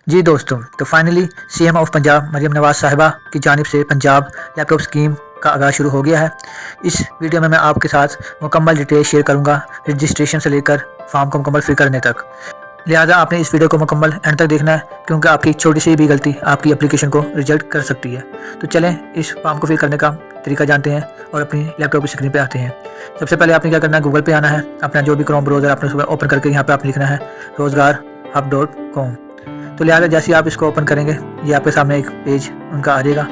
जी दोस्तों, तो finally CM of Punjab Maryam Nawaz साहिबा की जानिब से पंजाब लैपटॉप स्कीम का आगाज़ शुरू हो गया है। इस वीडियो में मैं आपके साथ मुकम्मल डिटेल शेयर करूंगा, रजिस्ट्रेशन से लेकर फॉर्म को मुकम्मल फिल करने तक। लिहाजा आपने इस वीडियो को मुकम्मल एंड तक देखना है, क्योंकि आपकी छोटी सी भी गलती आपकी एप्लीकेशन को रिजेक्ट कर सकती है। तो चलें इस फॉर्म को फिल करने का तरीका जानते हैं और अपनी लैपटॉप की स्क्रीन पे आते हैं। सबसे पहले आपने क्या करना है, गूगल पे आना है। अपना जो भी क्रोम ब्राउज़र आपने उसको ओपन करके यहाँ पे आपने लिखना है rozgarhub.com। तो लिहाजा जैसे आप इसको ओपन करेंगे, ये आपके सामने एक पेज उनका आ जाएगा।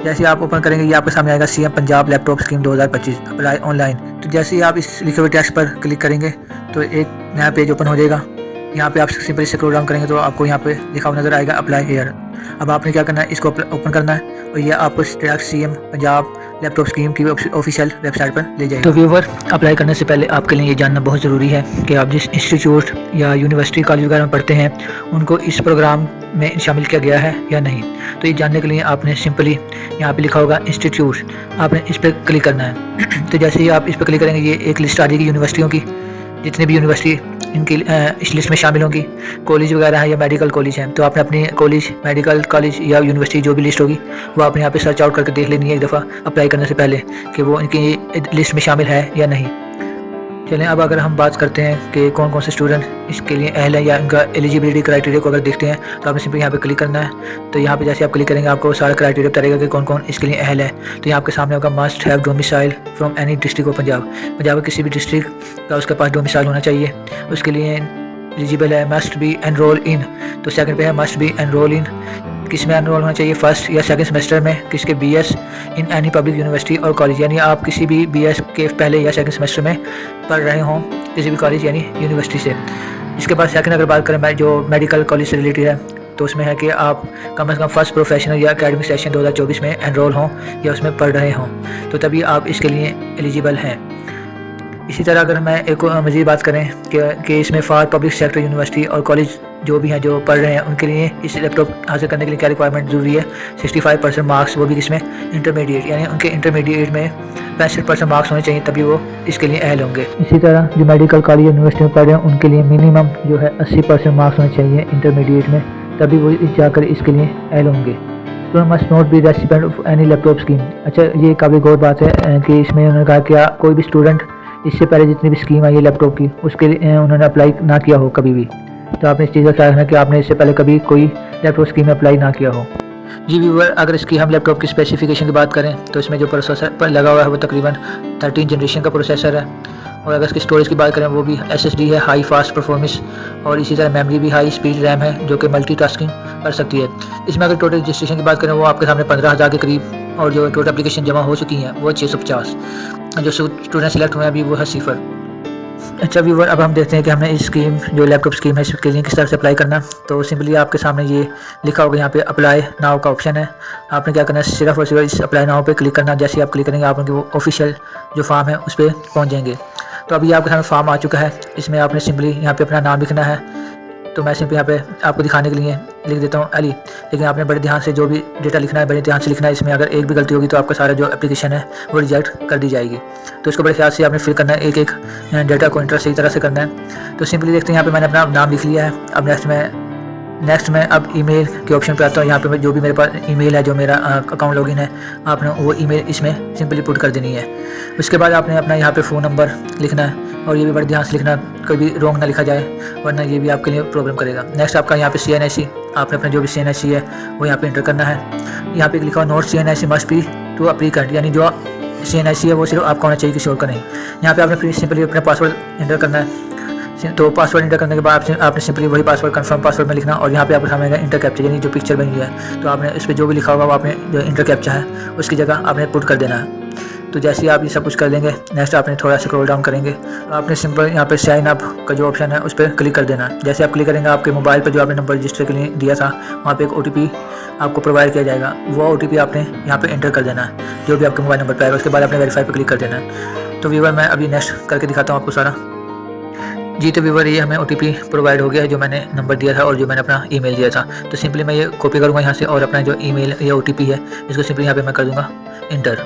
जैसे आप ओपन करेंगे, ये आपके सामने आएगा CM Punjab laptop scheme 2025 apply online. तो जैसे ही आप इस लिखे हुए टेक्स्ट पर क्लिक करेंगे तो एक नया पेज ओपन हो जाएगा। यहाँ पे आप सिंपली स्क्रॉल डाउन करेंगे तो आपको यहाँ पे लिखा हुआ नजर आएगा अप्लाई हियर। अब आपने क्या करना है, इसको ओपन करना है और ये आपको direct CM Punjab laptop scheme की ऑफिशियल वेबसाइट पर ले जाएगा। तो व्यूवर, अप्लाई करने से पहले आपके लिए ये जानना बहुत ज़रूरी है कि आप जिस इंस्टीट्यूट या यूनिवर्सिटी कॉलेज वगैरह में पढ़ते हैं उनको इस प्रोग्राम में शामिल किया गया है या नहीं। तो ये जानने के लिए आपने सिंपली यहाँ पे लिखा होगा इंस्टीट्यूट, आपने इस पर क्लिक करना है। तो जैसे ही आप इस पर क्लिक करेंगे, ये एक लिस्ट आ जाएगी यूनिवर्सिटियों की, जितनी भी यूनिवर्सिटी इनकी इस लिस्ट में शामिल होंगी। कॉलेज वगैरह है या मेडिकल कॉलेज हैं, तो आपने अपनी कॉलेज, मेडिकल कॉलेज या यूनिवर्सिटी जो भी लिस्ट होगी वो आपने यहाँ पे सर्च आउट करके देख लेनी है एक दफ़ा अप्लाई करने से पहले कि वो इनकी लिस्ट में शामिल है या नहीं। चलें, अब अगर हम बात करते हैं कि कौन कौन से स्टूडेंट इसके लिए अहल है या इनका एलिजिबिलिटी क्राइटेरिया को अगर देखते हैं, तो आपने सिंपली यहाँ पे क्लिक करना है। तो यहाँ पे जैसे आप क्लिक करेंगे आपको सारा क्राइटेरिया बताएगा कि कौन कौन इसके लिए अहल है। तो यहाँ आपके सामने होगा must have domicile from any district of Punjab. Punjab के किसी भी डिस्ट्रिक्ट का उसके पास डोमिसाइल होना चाहिए। उसके लिए एलिजिबल है मस्ट बी एनरोल इन। तो सेकंड पे है मस्ट बी एनरोल इन, किस में एनरोल होना चाहिए, फर्स्ट या सेकंड सेमेस्टर में, किसके BS in any public university और कॉलेज, यानी आप किसी भी बीएस के पहले या सेकंड सेमेस्टर में पढ़ रहे हों किसी भी कॉलेज यानी यूनिवर्सिटी से। इसके बाद सेकंड अगर बात करें जो मेडिकल कॉलेज से रिलेटेड है, तो उसमें है कि आप कम से कम फर्स्ट प्रोफेशनल या एकेडमिक सेशन 2024 में एनरोल हों या उसमें पढ़ रहे हों, तो तभी आप इसके लिए एलिजिबल हैं। इसी तरह अगर मैं एक मज़ीद बात करें कि इसमें फॉर पब्लिक सेक्टर यूनिवर्सिटी और कॉलेज जो भी हैं जो पढ़ रहे हैं उनके लिए इस लैपटॉप हासिल करने के लिए क्या रिक्वायरमेंट ज़रूरी है, 65% मार्क्स, वो भी किसमें, इंटरमीडिएट, यानी उनके इंटरमीडिएट में 65% मार्क्स होने चाहिए, तभी वो इसके लिए अहल होंगे। इसी तरह जो मेडिकल कॉलेज यूनिवर्सिटी में पढ़ रहे हैं उनके लिए मिनिमम जो है 80% मार्क्स होने चाहिए इंटरमीडिएट में, तभी वो जाकर इसके लिए अहल होंगे। Student must not be recipient of any laptop scheme. अच्छा, ये काफ़ी गौर बात है कि इसमें उन्होंने कहा कि कोई भी स्टूडेंट इससे पहले जितनी भी स्कीम आई है लैपटॉप की उसके लिए उन्होंने अप्लाई ना किया हो कभी भी। तो आपने इस चीज़ का ख्याल रखना कि आपने इससे पहले कभी कोई लैपटॉप स्कीम में अप्लाई ना किया हो। जी व्यूवर, अगर इसकी हम लैपटॉप की स्पेसिफिकेशन की बात करें तो इसमें जो प्रोसेसर लगा हुआ है वो तकरीबन 13 जनरेशन का प्रोसेसर है। और अगर इसकी स्टोरेज की बात करें वो भी SSD है, हाई फास्ट परफॉर्मेंस, और इसी तरह मेमोरी भी हाई स्पीड रैम है जो कि मल्टीटास्किंग कर सकती है। इसमें अगर टोटल रजिस्ट्रेशन की बात करें वो आपके सामने 15,000 के करीब, और जो टोटल एप्लीकेशन जमा हो चुकी हैं वो 650। जो स्टूडेंट सेलेक्ट हुए हैं अभी वो है 0। अच्छा व्यूवर, अब हम देखते हैं कि हमने इस स्कीम जो लैपटॉप स्कीम है इसके लिए किस तरह से अप्लाई करना। तो सिंपली आपके सामने ये लिखा होगा, यहाँ पे अप्लाई नाउ का ऑप्शन है। आपने क्या करना है, सिर्फ और सिर्फ इस अप्लाई नाउ पे क्लिक करना। जैसे आप क्लिक करेंगे आप उनके वो ऑफिशियल जो फॉर्म है उस पर पहुँच जाएंगे। तो अभी आपके सामने फॉर्म आ चुका है, इसमें आपने सिंपली यहाँ पे अपना नाम लिखना है। तो मैं सिंपली यहाँ पे आपको दिखाने के लिए लिख देता हूँ अली, लेकिन आपने बड़े ध्यान से जो भी डेटा लिखना है बड़े ध्यान से लिखना है। इसमें अगर एक भी गलती होगी तो आपका सारा जो एप्लीकेशन है वो रिजेक्ट कर दी जाएगी। तो इसको बड़े ख्याल से आपने फिल करना है, एक एक डेटा को इंटर सही तरह से करना है। तो सिंपली देखते हैं, यहाँ पे मैंने अपना नाम लिख लिया है। अब नेक्स्ट में अब ईमेल के ऑप्शन पे आता हूँ। यहाँ पे जो भी मेरे पास ईमेल है, जो मेरा अकाउंट लॉगिन है, आपने वो ईमेल इसमें सिंपली पुट कर देनी है। उसके बाद आपने अपना यहाँ पे फ़ोन नंबर लिखना है, और ये भी बड़े ध्यान से लिखना, कभी रॉन्ग ना लिखा जाए वरना ये भी आपके लिए प्रॉब्लम करेगा। नेक्स्ट आपका यहाँ पे CNIC, आपने अपना जो भी CNIC है वो यहाँ पे इंटर करना है। यहाँ पे लिखा हुआ note CNIC must be to applicant, यानी जो CNIC है वो सिर्फ आपका होना चाहिए, किसी और का नहीं। यहाँ पे आपने फिर सिंपली अपना पासवर्ड इंटर करना है। तो पासवर्ड इंटर करने के बाद आपने सिंपली वही पासवर्ड कंफर्म पासवर्ड में लिखना, और यहाँ पे आपको सामने इंटर कैप्चा, यानी जो पिक्चर बनी है तो आपने इस पर जो भी लिखा होगा वो आपने जो इंटर कैप्चा है उसकी जगह आपने पुट कर देना है। तो जैसे ही आप ये सब कुछ कर लेंगे, नेक्स्ट आपने थोड़ा सा स्क्रॉल डाउन करेंगे तो आपने सिंपल यहाँ पे साइन अप का जो ऑप्शन है उस पर क्लिक कर देना है। जैसे आप क्लिक करेंगे आपके मोबाइल पर जो आपने नंबर रजिस्टर के लिए दिया था वहाँ पे एक OTP आपको प्रोवाइड किया जाएगा। वो OTP आपने यहाँ पे एंटर कर देना है जो भी आपके मोबाइल नंबर पर आएगा। उसके बाद आपने वेरीफाई पर क्लिक कर देना है। तो व्यूअर, मैं अभी नेक्स्ट करके दिखाता हूँ आपको सारा। जी तो व्यूवर ये हमें OTP प्रोवाइड हो गया है जो मैंने नंबर दिया था और जो मैंने अपना ईमेल दिया था। तो सिंपली मैं ये कॉपी करूँगा यहाँ से और अपना जो ईमेल या OTP है इसको सिंपली यहाँ पे मैं कर दूँगा इंटर।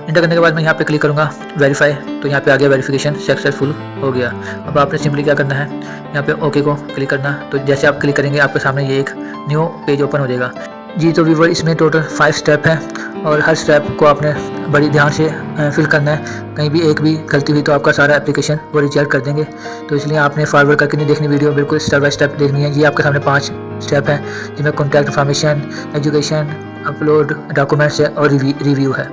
इंटर करने के बाद मैं यहाँ पे क्लिक करूँगा वेरीफाई। तो यहाँ पे आ गया वेरिफिकेशन सक्सेसफुल हो गया। अब आपने सिंपली क्या करना है, यहाँ पे ओके को क्लिक करना। तो जैसे आप क्लिक करेंगे आपके सामने ये एक न्यू पेज ओपन हो जाएगा। जी तो व्यूवर इसमें टोटल 5 स्टेप है और हर स्टेप को आपने बड़ी ध्यान से फिल करना है। कहीं भी एक भी गलती हुई तो आपका सारा एप्लीकेशन वो रिजेक्ट कर देंगे। तो इसलिए आपने फॉरवर्ड करके नहीं देखनी वीडियो, बिल्कुल स्टेप बाय स्टेप देखनी है। ये आपके सामने 5 स्टेप है जिनमें contact information, education, upload documents है और रिव्यू है।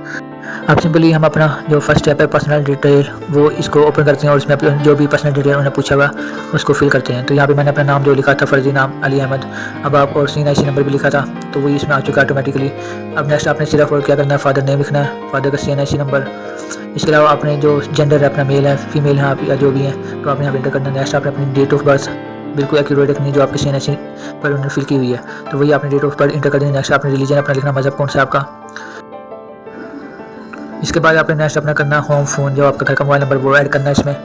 अब सिंपली हम अपना जो फर्स्ट स्टेप है पर्सनल डिटेल वो इसको ओपन करते हैं और इसमें जो भी पर्सनल डिटेल उन्होंने पूछा हुआ उसको फिल करते हैं। तो यहाँ पे मैंने अपना नाम जो लिखा था फर्जी नाम अली अहमद, अब आप और CNIC नंबर भी लिखा था तो वही इसमें आ चुका है ऑटोमेटिकली। अब नेक्स्ट आपने सिर्फ और क्या करना है, फादर नेम लिखना है, फादर का CNIC नंबर। इसके अलावा आपने जो जेंडर है अपना मेल है फीमेल है आप या जो भी है तो आपने यहाँ पर इंटर करना है। नेक्स्ट आपने अपनी डेट ऑफ बर्थ बिल्कुल एक्यूरेट रखनी है जो आपके CNIC पर उन्होंने फिल की हुई है तो वही आपने डेट ऑफ बर्थ इंटर कर देनी है। नेक्स्ट आपने रिलीजन अपना लिखना, मजहब कौन सा आपका। इसके बाद आपने नेक्स्ट अपना करना होम फ़ोन, जो आपका घर का मोबाइल नंबर वो ऐड करना है इसमें।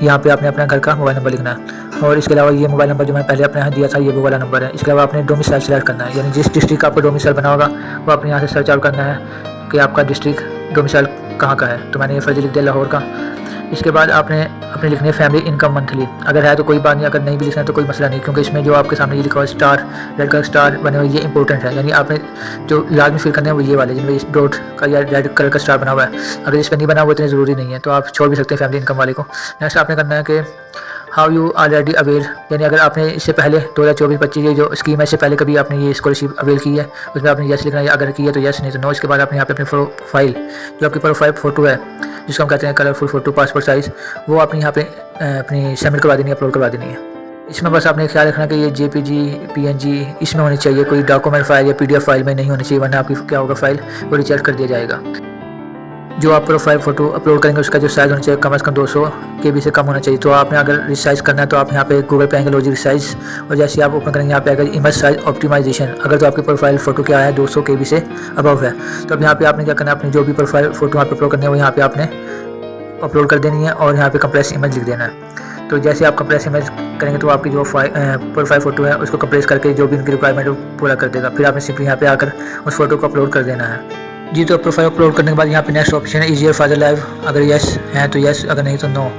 यहाँ पे आपने अपना घर का मोबाइल नंबर लिखना है और इसके अलावा ये मोबाइल नंबर जो मैंने पहले अपने यहाँ दिया था ये वो वाला नंबर है। इसके अलावा आपने डोमिसाइल सेलेक्ट करना है, यानी जिस डिस्ट्रिक्ट का आपका डोमिसाइल बना होगा वो आपने यहाँ से सर्च आउट करना है कि आपका डिस्ट्रिक्ट डोमिसाइल कहाँ का है। तो मैंने ये फर्जी लिख दिया लाहौर का। इसके बाद आपने अपनी लिखनी है फैमिली इनकम मंथली, अगर है तो कोई बात नहीं, अगर नहीं भी लिखना है तो कोई मसला नहीं, क्योंकि इसमें जो आपके सामने ये लिखा हुआ स्टार रेड कलर स्टार बने हुए ये इंपॉर्टेंट है। यानी आपने जो लाजमी फिल करने हैं वो ये वाले जिनमें इस डॉट का या रेड कलर का स्टार बना हुआ है। अगर इस पर नहीं बना वो इतनी ज़रूरी नहीं है तो आप छोड़ भी सकते हैं फैमिली इनकम वाले को। नेक्स्ट आपने करना है कि हाउ यू ऑलरेडी अवेल, यानी अगर आपने इससे पहले 2024-25 ये जो स्कीम है इससे पहले कभी आपने ये स्कॉलरशिप अवेल की है उसमें आपने यस लिखना है, अगर की है तो यस, नहीं तो नो। इसके बाद आपने यहाँ पे अपनी प्रोफाइल जो आपकी प्रोफाइल फ़ोटो है जिसको हम कहते हैं कलरफुल फ़ोटो पासपोर्ट साइज़, वो आपने यहाँ पे अपनी सबमिट करवा देनी है, अपलोड करवा देनी है। इसमें बस आपने ख्याल रखना कि ये JPG PNG इसमें होनी चाहिए, कोई डॉक्यूमेंट फाइल या PDF फाइल में नहीं होनी चाहिए, वरना आपकी क्या होगा फाइल वो रिजेक्ट कर दिया जाएगा। जो आप प्रोफाइल फ़ोटो अपलोड करेंगे उसका जो साइज़ होना चाहिए कम से कम 200 KB से कम होना चाहिए। तो आपने अगर रिसाइज़ करना है तो आप यहाँ पे गूगल पे आएंगे लॉजिक रिसाइज़ और जैसे आप ओपन करेंगे यहाँ पे आएगा इमेज साइज ऑप्टिमाइजेशन। अगर तो आपकी प्रोफाइल फ़ोटो क्या है 200 KB से अबव है तो अब यहाँ पे आपने क्या करना है, अपनी जो भी प्रोफाइल फ़ोटो यहाँ पे अपलोड करनी है वो यहाँ पे आपने अपलोड कर देनी है और यहाँ पे कंप्रेस इमेज लिख देना है। तो जैसे आप कंप्रेस इमेज करेंगे तो आपकी जो प्रोफाइल फ़ोटो है उसको कंप्रेस करके जो भी उनकी रिक्वायरमेंट है पूरा कर देगा। फिर आपने सिंपली यहाँ पे आकर उस फोटो को अपलोड कर देना है। जी तो प्रोफाइल अपलोड करने के बाद यहाँ पे नेक्स्ट ऑप्शन है इजियर फादर लाइव, अगर यस है तो यस, अगर नहीं तो नो।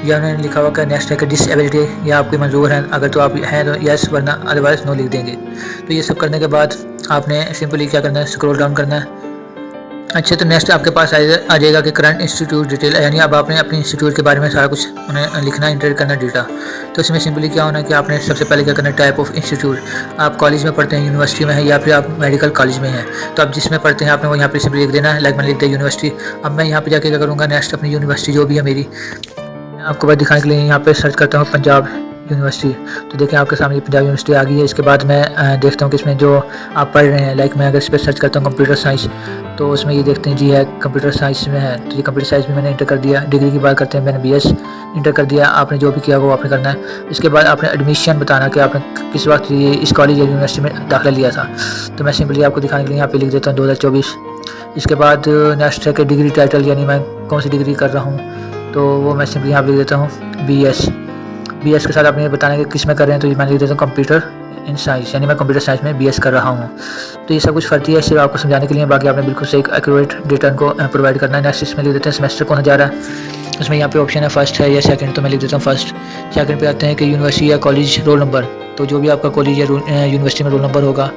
यह उन्होंने लिखा हुआ कि नेक्स्ट है कि डिसेबिलिटी या आपकी मंजूर है, अगर तो आप हैं तो यस वरना अदरवाइज नो लिख देंगे। तो ये सब करने के बाद आपने सिंपली क्या करना है, स्क्रॉल डाउन करना है। अच्छा तो नेक्स्ट आपके पास आ जाएगा कि करंट इंस्टीट्यूट डिटेल, यानी अब आपने अपने इंस्टीट्यूट के बारे में सारा कुछ उन्हें लिखना, इंटर करना डेटा। तो इसमें सिंपली क्या होना है कि आपने सबसे पहले क्या करना है, टाइप ऑफ इंस्टीट्यूट, आप कॉलेज में पढ़ते हैं, यूनिवर्सिटी में है या फिर आप मेडिकल कॉलेज में हैं, तो आप जिसमें पढ़ते हैं आपने वो यहाँ पे सिंपली लिख देना है। लाइक मैंने लिख दिया यूनिवर्सिटी। अब मैं यहाँ पे जाके क्या करूँगा, नेक्स्ट अपनी यूनिवर्सिटी जो भी है मेरी आपको बात दिखाने के लिए यहाँ पे सर्च करता हूँ पंजाब यूनिवर्सिटी। तो देखें आपके सामने ये पंजाब यूनिवर्सिटी आ गई है। इसके बाद मैं देखता हूँ कि इसमें जो आप पढ़ रहे हैं, लाइक मैं अगर इस पर सर्च करता हूँ कंप्यूटर साइंस तो उसमें ये देखते हैं जी है कंप्यूटर साइंस में है, तो ये कंप्यूटर साइंस भी मैंने इंटर कर दिया। डिग्री की बात करते हैं, मैंने BS इंटर कर दिया। आपने जो भी किया वो आपने करना है। इसके बाद आपने एडमिशन बताना कि आपने किस वक्त ये इस कॉलेज या यूनिवर्सिटी में दाखिला लिया था। तो मैं सिंपली आपको दिखाने के लिए यहाँ पे लिख देता हूँ 2024। इसके बाद नेक्स्ट है कि डिग्री टाइटल, यानी मैं कौन सी डिग्री कर रहा हूँ, तो वो मैं सिंपली यहाँ पे लिख देता हूँ BS के साथ आपने ये बताना कि किस में कर रहे हैं, तो ये मैं लिख देता हूँ कंप्यूटर इन साइंस, यानी मैं कंप्यूटर साइंस में BS कर रहा हूँ। तो ये सब कुछ फर्जी है सिर्फ आपको समझाने के लिए, बाकी आपने बिल्कुल सही एक्यूरेट डेटा को प्रोवाइड करना है। नेक्स्ट इसमें लिख देते हैं सेमेस्टर कौन सा जा रहा है, उसमें यहाँ पे ऑप्शन है फर्स्ट है या सेकंड, तो मैं लिख देता हूँ फर्स्ट। सेकंड पे आते हैं कि यूनिवर्सिटी या कॉलेज रोल नंबर, तो जो भी आपका कॉलेज या यूनिवर्सिटी में रोल नंबर होगा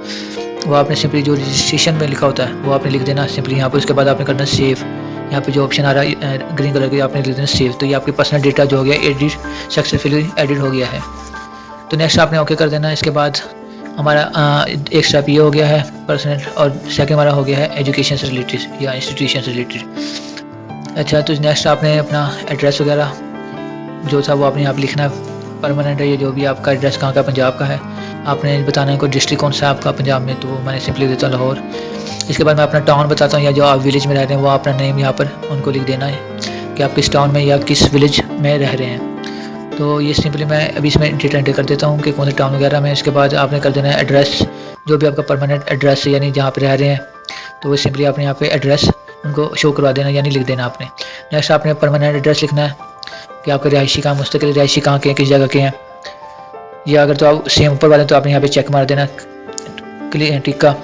वो आपने सिंपली जो रजिस्ट्रेशन में लिखा होता है वो आपने लिख देना सिंपली यहाँ पर। उसके बाद आपने करना सेव, यहाँ पे जो ऑप्शन आ रहा है ग्रीन कलर के आपने लिख देना सेव। तो ये आपके पर्सनल डेटा जो हो गया एडिट सक्सेसफुली एडिट हो गया है। तो नेक्स्ट आपने ओके कर देना। इसके बाद हमारा एक स्टेप ये हो गया है पर्सनल, और सेकंड हमारा हो गया है एजुकेशन से रिलेटेड या इंस्टीट्यूशन से रिलेटेड। अच्छा तो नेक्स्ट आपने अपना एड्रेस वगैरह जो था वो आपने यहाँ पर लिखना है, परमानेंट है ये जो भी आपका एड्रेस कहाँ का पंजाब का है, आपने बताना है कोई डिस्ट्रिक्ट कौन सा है आपका पंजाब में, तो मैंने सिंपली देता हूँ लाहौर। इसके बाद मैं अपना टाउन बताता हूँ या जो आप विलेज में रह रहे हैं वो अपना नेम यहाँ पर उनको लिख देना है कि आप किस टाउन में या किस विलेज में रह रहे हैं। तो ये सिंपली मैं अभी इसमें डेटा एंटर कर देता हूँ कि कौन से टाउन वगैरह में। इसके बाद आपने कर देना है एड्रेस, जो भी आपका परमानेंट एड्रेस है यानी जहाँ पर रह रहे हैं, तो वो सिंपली आपने यहाँ पे एड्रेस उनको शो करवा देना यानी लिख देना आपने। नेक्स्ट आपने परमानेंट एड्रेस लिखना है। कि आपका रिहायशी कहाँ, मुस्तकिल रिहायशी कहाँ के हैं, किस जगह के हैं। या अगर तो आप सेम ऊपर वाले तो आपने यहाँ पे चेक मार देना टिक का।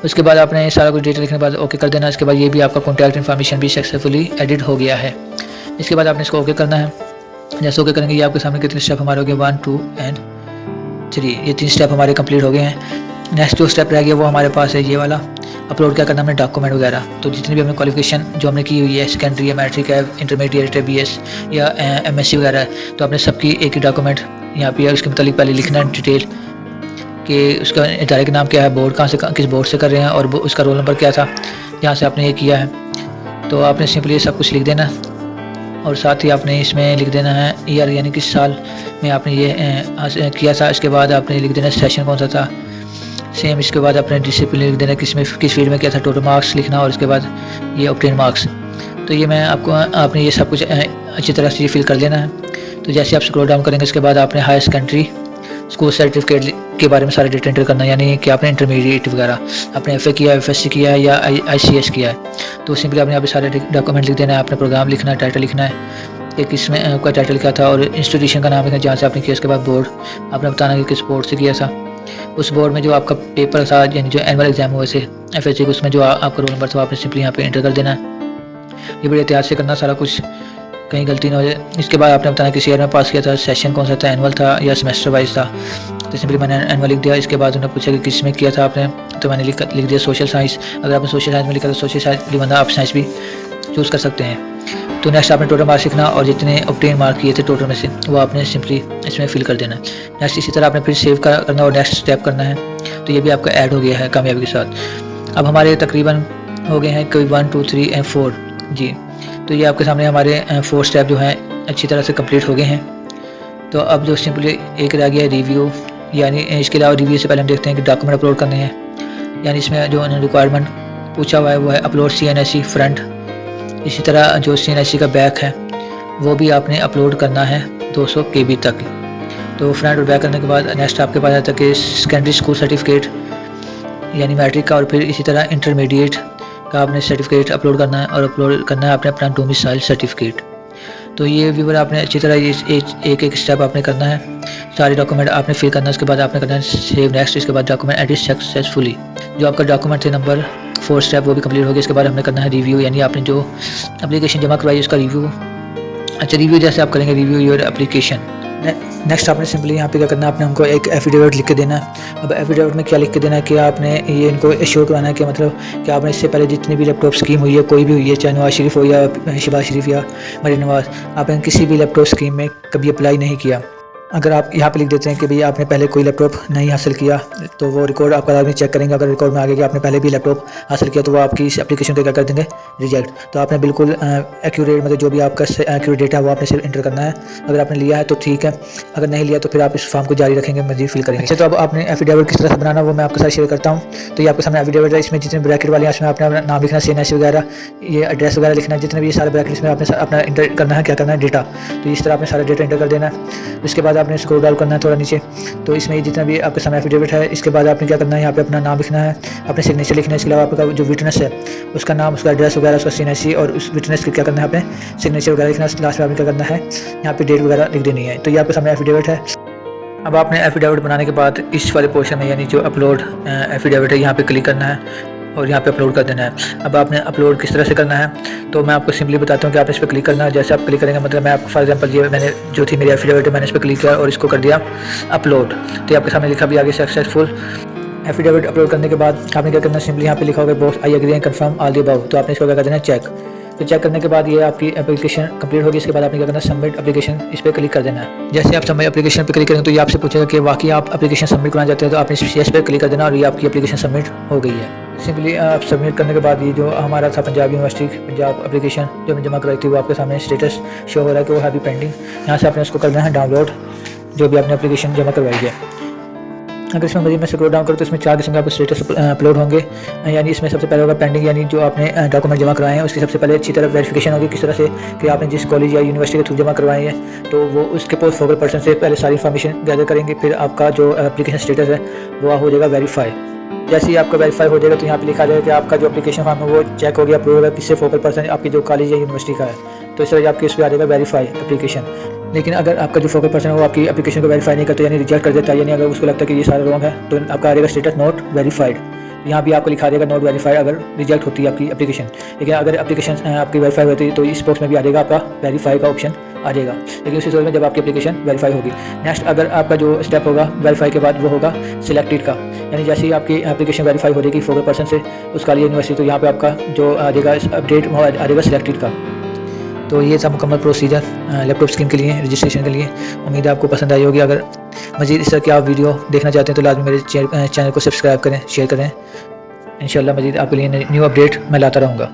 उसके बाद आपने सारा कुछ डिटेल लिखने के बाद ओके कर देना। इसके बाद ये भी आपका कॉन्टैक्ट इन्फॉर्मेशन भी सक्सेसफुली एडिट हो गया है। इसके बाद आपने इसको ओके करना है। जैसे ओके करेंगे ये आपके सामने कितने स्टेप हमारे हो गए, 1 2 एंड 3, ये 3 स्टेप हमारे कंप्लीट हो गए हैं। नेक्स्ट जो स्टेप रह गया वो हमारे पास है ये वाला, अपलोड क्या करना हमने डॉक्यूमेंट वगैरह। तो जितनी भी हमने क्वालिफिकेशन जो हमने की हुई है, सेकेंडरी है, मैट्रिक है, इंटरमीडिएट है, BS या MSc वगैरह है, तो आपने सबकी एक ही डॉक्यूमेंट यहाँ पे उसके मतलब पहले लिखना है डिटेल कि उसका इदारे का नाम क्या है, बोर्ड कहाँ से किस बोर्ड से कर रहे हैं और उसका रोल नंबर क्या था जहाँ से आपने ये किया है। तो आपने सिंपली ये सब कुछ लिख देना और साथ ही आपने इसमें लिख देना है ईयर यानी किस साल में आपने ये किया था। इसके बाद आपने लिख देना सेशन कौन सा था सेम। इसके बाद अपने डिसिप्लिन लिख देना किस फील्ड में क्या था, टोटल मार्क्स लिखना और उसके बाद ये ऑब्टेन मार्क्स। तो ये मैं आपने ये सब कुछ अच्छी तरह से फिल कर लेना है। तो जैसे आप स्क्रॉल डाउन करेंगे इसके बाद आपने हायर सेकेंडरी स्कूल सर्टिफिकेट के बारे में सारा डेटा एंटर करना है, यानी कि आपने इंटरमीडिएट वगैरह आपने FA किया है, FSC किया है या ICS किया है। तो सिंपली आपने यहाँ पे सारे डॉक्यूमेंट लिख देना है, आपने प्रोग्राम लिखना है, टाइटल लिखना है कि किसमें आपका टाइटल क्या था और इंस्टीट्यूशन का नाम लिखना जहाँ से आपने किया। उसके बाद बोर्ड आपने बताना कि किस बोर्ड से किया था। उस बोर्ड में जो आपका पेपर था यानी जो एनुअल एग्जाम हुए थे FSC उसमें जो आपका रोल नंबर था आपने सिंपली यहाँ पे एंटर कर देना है। ये बड़े एहतियात से करना सारा कुछ, कहीं गलती ना हो जाए। इसके बाद आपने बताना किस ईयर में पास किया था, सेशन कौन सा था, एनुअल था या सेमेस्टर वाइज था। तो सिंपली मैंने एनुअल लिख दिया। इसके बाद उन्होंने पूछा कि किस में किया था आपने, तो मैंने लिख दिया सोशल साइंस। अगर आपने सोशल साइंस में लिखा तो सोशल साइंस बंदा आप साइंस भी चूज़ कर सकते हैं। तो नेक्स्ट आपने टोटल मार्क्स लिखना और जितने ऑब्टेन मार्क किए थे टोटल में से वो आपने सिंपली इसमें फिल कर देना है। नेक्स्ट इसी तरह आपने फिर सेव करना और नेक्स्ट स्टेप करना है। तो ये भी आपका ऐड हो गया है कामयाबी के साथ। अब हमारे तकरीबन हो गए हैं कोई 1 2 3 एंड 4 जी। तो ये आपके सामने हमारे 4 स्टेप जो हैं अच्छी तरह से कंप्लीट हो गए हैं। तो अब जो सिंपली एक रह गया है रिव्यू, यानी इसके अलावा रिव्यू से पहले हम देखते हैं कि डॉक्यूमेंट अपलोड करने हैं। यानी इसमें जो रिक्वायरमेंट पूछा हुआ है वो है अपलोड CNSE फ्रंट। इसी तरह जो CNSE का बैक है वो भी आपने अपलोड करना है 200 KB तक। तो फ्रंट और बैक करने के बाद नेक्स्ट आपके पास आता है कि सेकेंडरी स्कूल सर्टिफिकेट यानी मैट्रिक का और फिर इसी तरह इंटरमीडिएट का आपने सर्टिफिकेट अपलोड करना है और अपलोड करना है आपने अपना डोमिसाइल सर्टिफिकेट। तो ये व्यूवर आपने अच्छी तरह एक एक स्टेप आपने करना है, सारे डॉक्यूमेंट आपने फिल करना है। उसके बाद आपने करना है सेव नेक्स्ट। इसके बाद डॉक्यूमेंट एडिट सक्सेसफुली। जो आपका डॉक्यूमेंट थे नंबर 4 स्टेप वो भी कंप्लीट हो गया। इसके बाद हमने करना है रिव्यू, यानी आपने जो एप्लीकेशन जमा करवाई उसका रिव्यू। अच्छा, रिव्यू जैसे आप करेंगे रिव्यू योर एप्लीकेशन। नेक्स्ट आपने सिंपली यहाँ पे क्या करना है, आपने हमको एक एफिडेविट लिख के देना है। अब एफिडेविट में क्या लिख के देना है कि आपने ये इनको एश्योर कराना है कि मतलब कि आपने इससे पहले जितनी भी लैपटॉप स्कीम हुई है, कोई भी हुई है, चाहे नवाज शरीफ हो या शहबाज शरीफ या मरीम नवाज, आपने किसी भी लैपटॉप स्कीम में कभी अप्लाई नहीं किया। अगर आप यहाँ पे लिख देते हैं कि भई आपने पहले कोई लैपटॉप नहीं हासिल किया तो वो रिकॉर्ड आपका आदमी चेक करेंगे। अगर रिकॉर्ड में आ गया कि आपने पहले भी लैपटॉप हासिल किया तो वो आपकी इस एप्लीकेशन को क्या कर देंगे, रिजेक्ट। तो आपने बिल्कुल एक्यूरेट मतलब जो भी आपका एक्यूरेट डेटा है वो आपने सिर्फ इंटर करना है। अगर आपने लिया है तो ठीक है, अगर नहीं लिया तो फिर आप इस फॉर्म को जारी रखेंगे, मजीद फिल करेंगे। अच्छा, तो अब आपने एफिडेविट किस तरह से बनाना वो मैं आपके साथ शेयर करता हूँ। तो ये आपके सामने एफिडेविट है, इसमें जितने ब्रैकेट वाले हैं इसमें आपने अपना नाम लिखना, CNSE वगैरह, ये एड्रेस वगैरह लिखना है, जितने भी ये सारे ब्रैकेट इसमें आपने अपना इंटर करना है, क्या करना है, डेटा। तो इस तरह आपने सारा डेटा इंटर कर देना है। उसके बाद आपने स्क्रॉल डाउन करना है थोड़ा नीचे। तो इसमें ये जितना भी आपके सामने एफिडेविट है, इसके बाद आपने क्या करना है, यहाँ पे अपना नाम लिखना है, अपने सिग्नेचर लिखना है। इसके अलावा आपका जो विटनेस है उसका नाम, उसका एड्रेस वगैरह, उसका CNSE और उस विटनेस के क्या करना है, आपने सिग्नेचर वगैरह लिखना है। लास्ट में आपने क्या करना है, यहाँ पे डेट वगैरह लिख देनी है। तो ये आपके सामने एफिडेविट है। अब आपने एफिडेविट बनाने के बाद इस वाले पोर्शन में यानी जो अपलोड एफिडेविट है यहाँ पे क्लिक करना है और यहाँ पे अपलोड कर देना है। अब आपने अपलोड किस तरह से करना है तो मैं आपको सिंपली बताता हूँ कि आपने इस पर क्लिक करना है। जैसे आप क्लिक करेंगे मतलब मैं आपको फॉर एग्जांपल ये मैंने जो थी मेरी एफिडेविट मैंने इस पर क्लिक किया और इसको कर दिया अपलोड। तो आपके सामने लिखा भी आगे सक्सेसफुल एफिडेविट अपलोड करने के बाद आपने क्या करना है, सिंपली यहाँ पे लिखा होगा box I agree and confirm all the above. तो आपने इसको क्या कर देना है, चेक। तो चेक करने के बाद ये आपकी एप्लीकेशन कंप्लीट होगी। इसके बाद आपने क्या करना है, सबमिट एप्लीकेशन, इस पर क्लिक कर देना है। जैसे आप सबमिट एप्लीकेशन पर क्लिक करेंगे तो ये आपसे पूछेगा कि वाकई आप एप्लीकेशन सबमिट कराना चाहते हैं, तो आपने इस पर क्लिक कर देना और ये आपकी एप्लीकेशन सबमिट हो गई है। सिंपली आप सबमिट करने के बाद ये जो हमारा था पंजाब यूनिवर्सिटी पंजाब एप्लीकेशन जो मैं जमा कराई थी वो आपके सामने स्टेटस शो हो रहा है कि वो है भी पेंडिंग। यहाँ से आपने उसको करना है डाउनलोड, जो भी आपने एप्लीकेशन जमा करवाई है। अगर इसमें मजीद में स्क्रॉल डाउन करो तो इसमें 4 किस्म के आपको स्टेटस अपलोड होंगे। यानी इसमें सबसे पहले होगा पेंडिंग, यानी जो आपने डॉक्यूमेंट जमा करवाए हैं उसकी सबसे पहले अच्छी तरह वेरिफिकेशन होगी किस तरह से कि आपने जिस कॉलेज या यूनिवर्सिटी के थ्रू जमा करवाए हैं। तो वो उसके पोस्ट फोकल पर्सन से पहले सारी इन्फॉर्मेशन गैदर करेंगे, फिर आपका जो एप्लीकेशन स्टेटस है वो हो जाएगा वेरीफाई। जैसे ही आपका वेरीफाई हो जाएगा तो यहाँ पे लिखा जाएगा कि आपका जो एप्लीकेशन फॉर्म है वो चेक हो गया, अप्रूव होगा किससे, फोकल पर्सन आपकी जो कॉलेज या यूनिवर्सिटी का है। तो इस तरह आपके इस पर आ जाएगा वेरीफाई एप्लीकेशन। लेकिन अगर आपका जो फोकस पर्सन है वो आपकी एप्लीकेशन को वेरीफाई नहीं करता, यानी रिजेक्ट कर देता है, यानी अगर उसको लगता है कि ये सारा रॉन्ग है, तो आपका आ जाएगा स्टेटस नॉट वेरीफाइड। यहाँ भी आपको लिखा देगा नॉट वेरीफाइड अगर रिजेक्ट होती है आपकी एप्लीकेशन। लेकिन अगर एप्लीकेशन आपकी वेरीफाई होती है तो इस बॉक्स में भी आ जाएगा आपका वेरीफाई का ऑप्शन आ जाएगा, लेकिन उसी सूरत में जब आपकी एप्लीकेशन वेरीफाई होगी। नेक्स्ट अगर आपका जो स्टेप होगा वेरीफाई के बाद वो होगा सिलेक्टेड का, यानी जैसे ही आपकी एप्लीकेशन वेरीफाई हो जाएगी फोकस पर्सन से उसका लिए यूनिवर्सिटी, तो यहाँ पे आपका जो आ जाएगा अपडेट वो आ जाएगा सिलेक्टेड का। तो ये था मुकम्मल प्रोसीजर लैपटॉप स्कीम के लिए, रजिस्ट्रेशन के लिए। उम्मीद है आपको पसंद आई होगी। अगर मज़ीद इस तरह की आप वीडियो देखना चाहते हैं तो लाजमी मेरे चैनल को सब्सक्राइब करें, शेयर करें। इंशाल्लाह मज़ीद आपके लिए न्यू अपडेट मैं लाता रहूँगा।